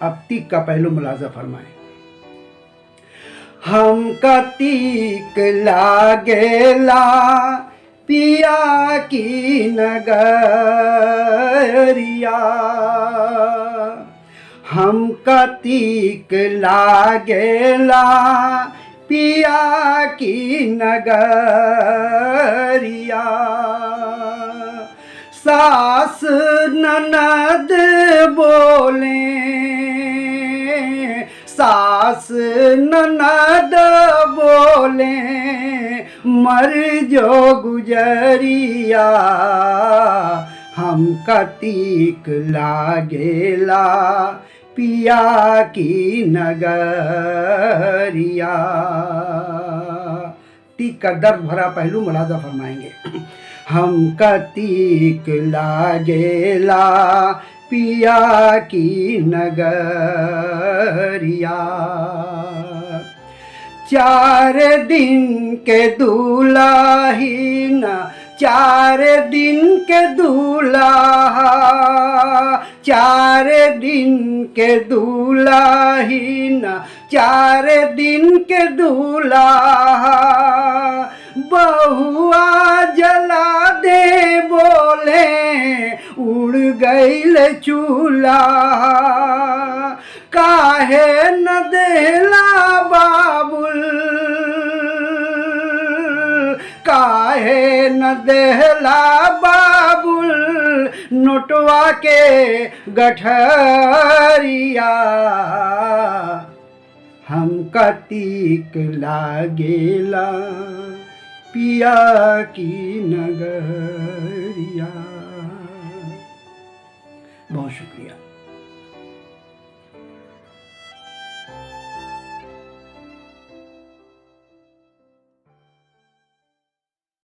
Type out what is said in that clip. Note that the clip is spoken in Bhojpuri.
अब तीक का पहलू मुलाजा फरमाएं। हमका तीक लागेला पिया की नगरिया, हमका तीक लागेला पिया की नगरिया। सास ननद बोले, सास ननद बोले मर जो गुजरिया, हमका तीक लागेला पिया की नगरिया। तीक का दर्द भरा पहलू मुलाजा फरमाएंगे। हमका तीक लागेला पिया की नगरिया। 4 दिन के दुल्हिन, 4 दिन के दूल्हा, 4 दिन के दुल्हिन, 4 दिन के दूल्हा। बहुआ जला दे बोले उड़ गईल चूल्हा, काहे न देला बाबुल, काहे न देला बाबुल नोटवा के गठरिया। हमका तीक लागेला पिया की नगरिया। बहुत शुक्रिया।